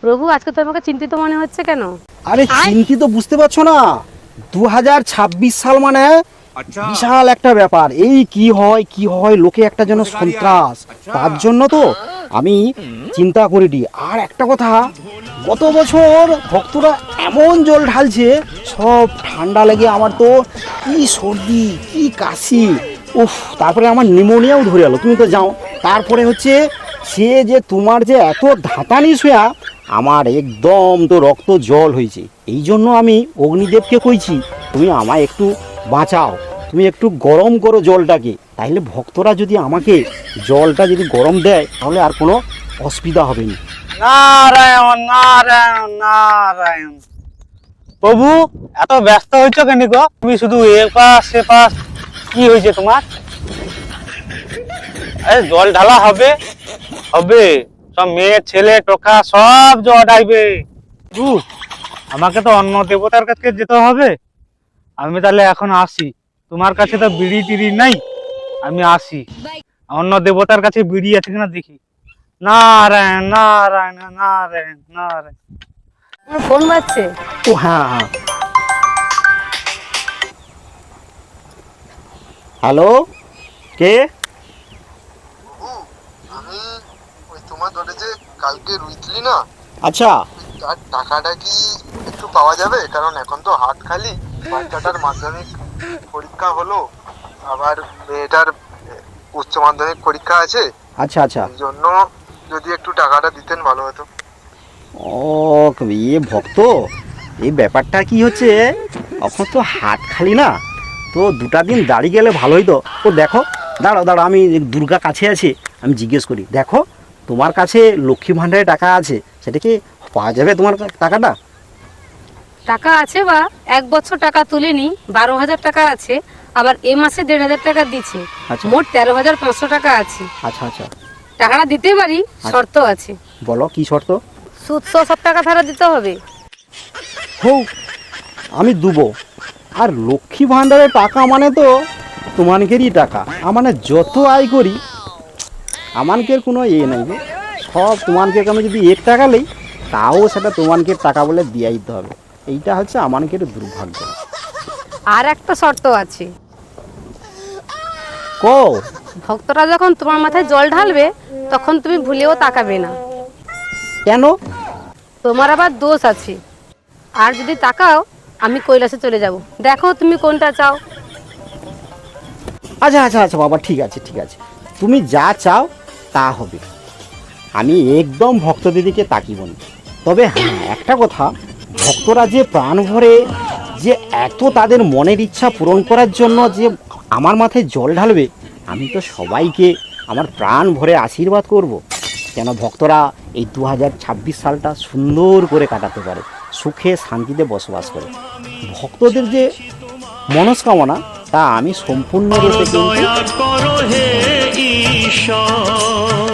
প্রভু, আজকে তো আমাকে চিন্তিত মনে হচ্ছে কেন? আরে চিন্তিত বুঝতে পারছো না? 2026 সাল মানে বিশাল একটা ব্যাপার। এই কি হয় লোকে একটা যেন সন্ত্রাস, তার জন্য তো আমি চিন্তা করিনি। আর একটা কথা, গত বছর ভক্তরা এমন জল ঢালছে, সব ঠান্ডা লেগে আমার তো কি সর্দি কি কাশি, উফ, তারপরে আমার নিউমোনিয়াও ধরে গেলো, তুমি তো যাও। তারপরে হচ্ছে সে যে তোমার যে এত ধাতানি শুয়া, আমার একদম তো রক্ত জল হয়েছে। এই জন্য আমি অগ্নিদেবকে কইছি, তুমি আমায় একটু বাঁচাও, তুমি একটু গরম করো জলটাকে, তাইলে ভক্তরা যদি আমাকে জলটা যদি গরম দেয় তাহলে আর কোনো অসুবিধা হবে না। নারায়ণ নারায়ণ নারায়ণ। প্রভু, এত ব্যস্ত হয়েছ কেন গো? তুমি শুধু এ পাশ সে পাশ, কি হয়েছে তোমার? আরে জল ঢালা হবে হবে, সব মেয়ে ছেলে টোকা সব জল আইবে। আমাকে তো অন্য দেবতার কাছে যেতে হবে। আমি তাহলে এখন আসি, তোমার কাছে তো বিড়ি টিড়ি নাই, আমি আসি। অন্য দেবতার কাছে বিড়ি আছে কিনা দেখি। নারায়ণ নারায়ণ নারায়ণ নারায়ণ। আমার ফোন বাজছে। ও হ্যাঁ হ্যাঁ, হ্যালো, কে? আমি ওই তোমার ধরে যে কালকে রুইতলি না, আচ্ছা তার টাকাটা কি একটু পাওয়া যাবে? কারণ এখন তো হাত খালি, বাচ্চাটার মাধ্যমিক পরীক্ষা হলো, আবার মেয়েটার উচ্চ মাধ্যমিক পরীক্ষা আছে, আচ্ছা আচ্ছা। এই জন্য যদি একটু টাকাটা দিতেন ভালো হতো। ও ইয়ে ভক্ত, এই ব্যাপারটা কি হচ্ছে, এখন তো হাত খালি না, তো দুটা দিন দাঁড়িয়ে গেলে ভালোই তো। তো দেখো, দাঁড়াও দাঁড়াও, আমি দুর্গা কাছে আছি, আমি জিজ্ঞেস করি। দেখো, তোমার কাছে লক্ষ্মী ভাণ্ডারে টাকা আছে, সেটা কি পাওয়া যাবে তোমার টাকাটা? টাকা আছে বা 1 বছর টাকা তুলিনি, 12,000 টাকা আছে। আবার এ মাসে 1,500 টাকা দিচ্ছে, আচ্ছা। মোট 13,500 টাকা আছে। আচ্ছা আচ্ছা, টাকাটা দিতে পারি, শর্ত আছে। বলো কি শর্ত? সুদ সহ সব টাকা ফেরত দিতে হবে। হোক, আমি দেবো। আর লক্ষ্মী ভাণ্ডারের টাকা মানে তো তোমানকেরই টাকা, মানে যত আয় করি আমানকের কোনো নাই গো, সব তোমানকে। আমি যদি 1 টাকা লই, তাও সেটা তোমানকের টাকা বলে দিয়ে দিতে হবে। এইটা হচ্ছে আমানকের দুর্ভাগ্য। আর একটা শর্ত আছে। কো? ভক্তরা যখন তোমার মাথায় জল ঢালবে, তখন তুমি ভুলেও তাকাবে না। কেন? তোমার আবার দোষ আছে। আর যদি তাকাও, আমি কৈলাসে চলে যাব। দেখো তুমি কোনটা চাও। আচ্ছা আচ্ছা আচ্ছা বাবা, ঠিক আছে ঠিক আছে, তুমি যা চাও তা হবে। আমি একদম ভক্ত দিদিকে তাকিব না। তবে হ্যাঁ, একটা কথা, ভক্তরা যে প্রাণ ভরে যে এত তাদের মনের ইচ্ছা পূরণ করার জন্য যে আমার মাথায় জল ঢালবে, আমি তো সবাইকে আমার প্রাণ ভরে আশীর্বাদ করব, যেন ভক্তরা এই 2026 সালটা সুন্দর করে কাটাতে পারে, সুখে শান্তিতে বসবাস করে। ভক্তদের যে মনস্কামনা, তা আমি সম্পূর্ণরূপে কিন্তু